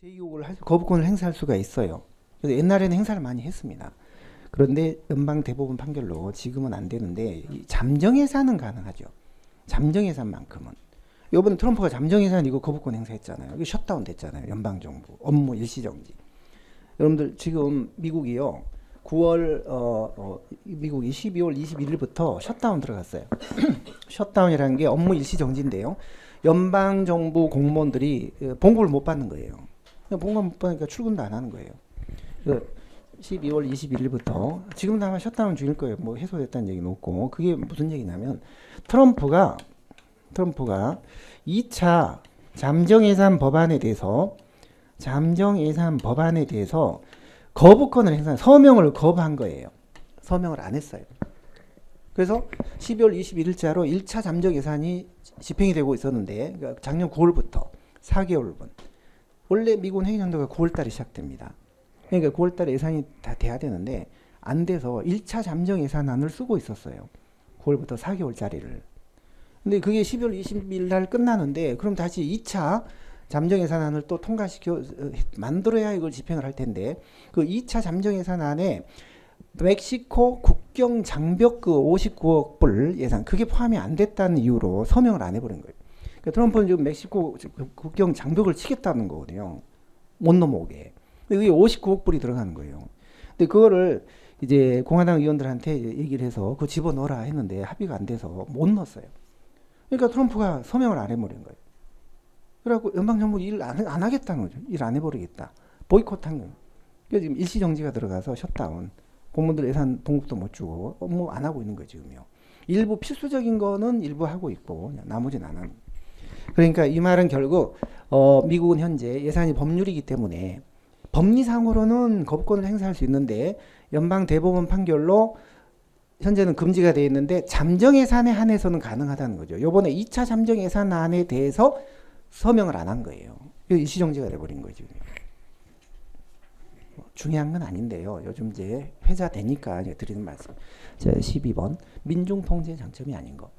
제2호를 거부권을 행사할 수가 있어요. 그래서 옛날에는 행사를 많이 했습니다. 그런데 연방 대법원 판결로 지금은 안 되는데 이 잠정예산은 가능하죠. 잠정예산만큼은. 이번 트럼프가 잠정예산 이거 거부권 행사했잖아요. 이거 셧다운 됐잖아요. 연방정부 업무 일시정지. 여러분들 지금 미국이요. 9월 미국이 12월 21일부터 셧다운 들어갔어요. 셧다운이라는 게 업무 일시정지인데요. 연방정부 공무원들이 봉급을 못 받는 거예요. 봉급 못 받으니까 출근도 안 하는 거예요. 12월 21일부터 지금도 아마 셧다운 중일 거예요. 뭐 해소됐다는 얘기는 없고 그게 무슨 얘기냐면 트럼프가 2차 잠정예산 법안에 대해서 거부권을 행사한 서명을 거부한 거예요. 서명을 안 했어요. 그래서 12월 21일자로 1차 잠정예산이 집행이 되고 있었는데 그러니까 작년 9월부터 4개월분 원래 미군 회의연도가 9월달에 시작됩니다. 그러니까 9월달에 예산이 다 돼야 되는데 안 돼서 1차 잠정예산안을 쓰고 있었어요. 9월부터 4개월짜리를. 근데 그게 12월 20일 날 끝나는데 그럼 다시 2차 잠정예산안을 또 통과시켜 만들어야 이걸 집행을 할 텐데 그 2차 잠정예산안에 멕시코 국경 장벽 그 59억 불 예산 그게 포함이 안 됐다는 이유로 서명을 안 해버린 거예요. 그러니까 트럼프는 지금 멕시코 국경 장벽을 치겠다는 거거든요. 못 넘어오게. 그게 59억 불이 들어가는 거예요. 근데 그거를 이제 공화당 의원들한테 얘기를 해서 그거 집어넣어라 했는데 합의가 안 돼서 못 넣었어요. 그러니까 트럼프가 서명을 안 해버린 거예요. 그래갖고 연방정부 일 안 하겠다는 거죠. 일 안 해버리겠다. 보이콧한 거예요. 그래서 지금 일시정지가 들어가서 셧다운. 공무원들 예산 봉급도 못 주고 업무 안 하고 있는 거죠. 지금요. 일부 필수적인 거는 일부 하고 있고 나머지는 안 하는. 그러니까 이 말은 결국 미국은 현재 예산이 법률이기 때문에 법리상으로는 거부권을 행사할 수 있는데 연방 대법원 판결로 현재는 금지가 되어 있는데 잠정예산에 한해서는 가능하다는 거죠. 요번에 2차 잠정예산안에 대해서 서명을 안 한 거예요. 일시정지가 돼버린 거죠. 중요한 건 아닌데요. 요즘 이제 회자되니까 드리는 말씀. 자, 12번. 민중통제의 장점이 아닌 거.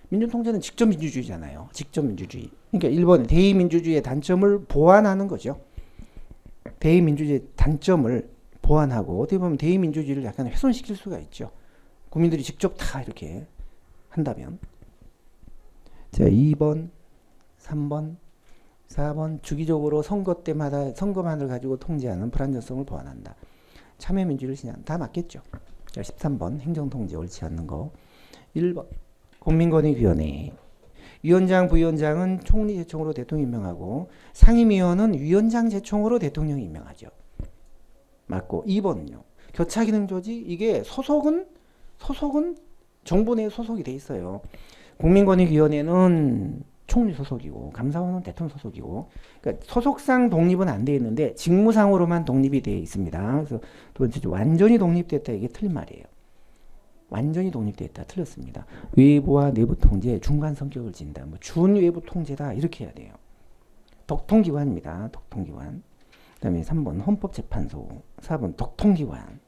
민중통제는 직접 민주주의잖아요. 직접 민주주의. 그러니까 1번 대의민주주의의 단점을 보완하는 거죠. 대의민주주의의 단점을 보완하고 어떻게 보면 대의민주주의를 약간 훼손시킬 수가 있죠. 국민들이 직접 다 이렇게 한다면. 자, 2번, 3번, 4번 주기적으로 선거 때마다 선거만을 가지고 통제하는 불안정성을 보완한다. 참여민주를 신장 다 맞겠죠. 자, 13번 행정통제 옳지 않는 거. 1번 국민권익위원회 위원장 부위원장은 총리 제청으로 대통령이 임명하고 상임위원은 위원장 제청으로 대통령이 임명하죠. 맞고 2번은요. 교차기능조직 이게 소속은 정부 내에 소속이 돼 있어요. 국민권익위원회는 총리 소속이고 감사원은 대통령 소속이고 그러니까 소속상 독립은 안 돼 있는데 직무상으로만 독립이 돼 있습니다. 그래서 두 번째 완전히 독립됐다 이게 틀린 말이에요. 완전히 독립됐다 틀렸습니다. 외부와 내부 통제 중간 성격을 띈다. 뭐 준외부 통제다 이렇게 해야 돼요. 독통기관입니다. 독통기관. 그다음에 3번 헌법재판소, 4번 독통기관.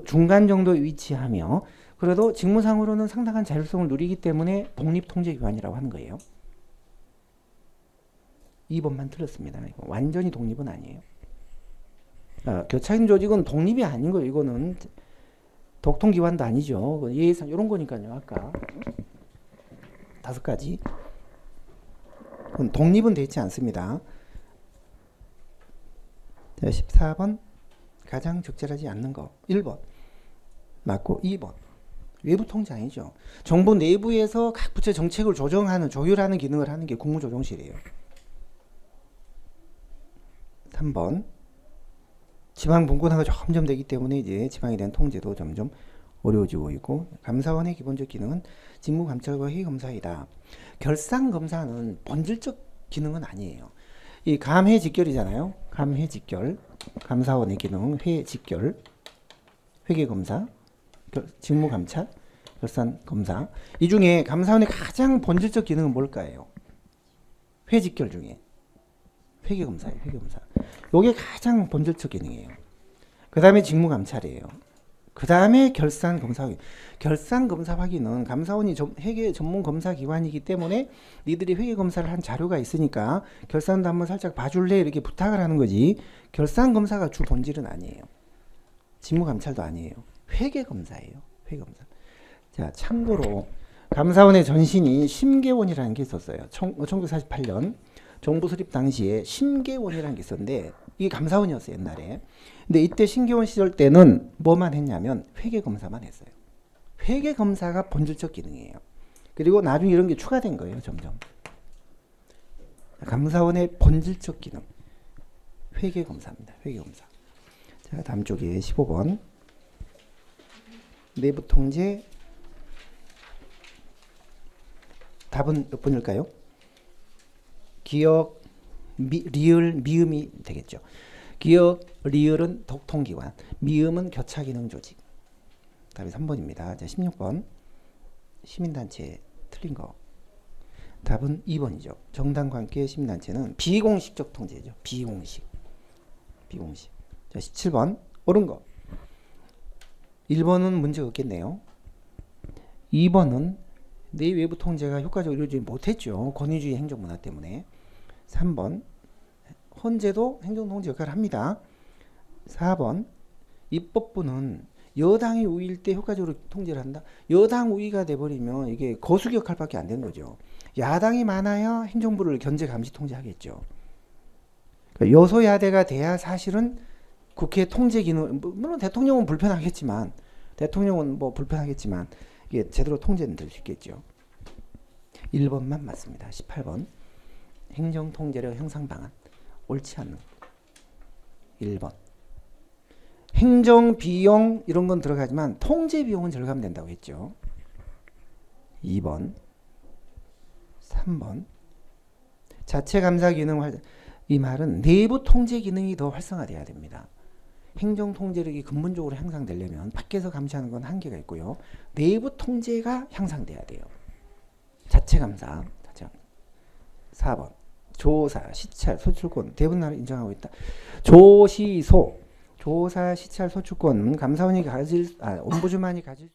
중간 정도에 위치하며 그래도 직무상으로는 상당한 자율성을 누리기 때문에 독립통제기관이라고 하는 거예요. 2번만 틀렸습니다. 완전히 독립은 아니에요. 교차인 조직은 독립이 아닌 거예요. 이거는 독통기관도 아니죠. 예산 이런 거니까요. 아까 5가지. 독립은 되어 있지 않습니다. 자, 14번 가장 적절하지 않는 거 1번 맞고 2번 외부 통제 아니죠. 정부 내부에서 각 부처 정책을 조율하는 기능을 하는 게 국무조정실이에요. 3번 지방 분권화가 점점 되기 때문에 이제 지방에 대한 통제도 점점 어려워지고 있고 감사원의 기본적 기능은 직무감찰과 회의검사이다. 결상검사는 본질적 기능은 아니에요. 이 감회직결이잖아요. 감회직결 감사원의 기능 회직결 회계검사 직무감찰 결산검사 이 중에 감사원의 가장 본질적 기능은 뭘까요? 회직결 중에 회계검사예요. 회계검사. 이게 가장 본질적 기능이에요. 그 다음에 직무감찰이에요. 그 다음에 결산 검사 확인. 결산 검사 확인은 감사원이 회계 전문 검사 기관이기 때문에 니들이 회계 검사를 한 자료가 있으니까 결산도 한번 살짝 봐줄래 이렇게 부탁을 하는 거지. 결산 검사가 주 본질은 아니에요. 직무 감찰도 아니에요. 회계 검사예요. 회계 검사. 자, 참고로 감사원의 전신이 심계원이라는 게 있었어요. 1948년 정부 수립 당시에 심계원이라는 게 있었는데 이게 감사원이었어요, 옛날에. 근데 이때 심계원 시절 때는 뭐만 했냐면 회계 검사만 했어요. 회계 검사가 본질적 기능이에요. 그리고 나중에 이런 게 추가된 거예요, 점점. 감사원의 본질적 기능. 회계 검사입니다. 회계 검사. 자, 다음 쪽에 15번. 내부 통제. 답은 몇 번일까요? 기억, 리을, 미음이 되겠죠. 기억, 리을은 독통기관, 미음은 교차기능조직. 답이 3번입니다. 자, 16번. 시민단체 틀린 거. 답은 2번이죠. 정당과 함께 시민단체는 비공식적 통제죠. 비공식. 자, 17번. 옳은 거. 1번은 문제가 없겠네요. 2번은 내외부 통제가 효과적으로 이루어지지 못했죠. 권위주의 행정문화 때문에. 3번. 헌재도 행정통제 역할을 합니다. 4번. 입법부는 여당이 우위일 때 효과적으로 통제를 한다. 여당 우위가 돼버리면 이게 거수 역할밖에 안 되는 거죠. 야당이 많아야 행정부를 견제 감시 통제하겠죠. 그러니까 여소야대가 돼야 사실은 국회 통제 기능, 물론 대통령은 불편하겠지만 이게 제대로 통제는 될 수 있겠죠. 1번만 맞습니다. 18번. 행정통제력 향상 방안. 옳지 않는 1번. 행정 비용 이런 건 들어가지만 통제 비용은 절감된다고 했죠. 2번. 3번. 자체 감사 기능 이 말은 내부 통제 기능이 더 활성화돼야 됩니다. 행정 통제력이 근본적으로 향상되려면 밖에서 감시하는 건 한계가 있고요. 내부 통제가 향상돼야 돼요. 자체 감사. 4번. 조사, 시찰, 소출권. 대부분 나라를 인정하고 있다. 조시소. 조사, 시찰, 소출권 감사원이 가질, 옴부즈만이 가질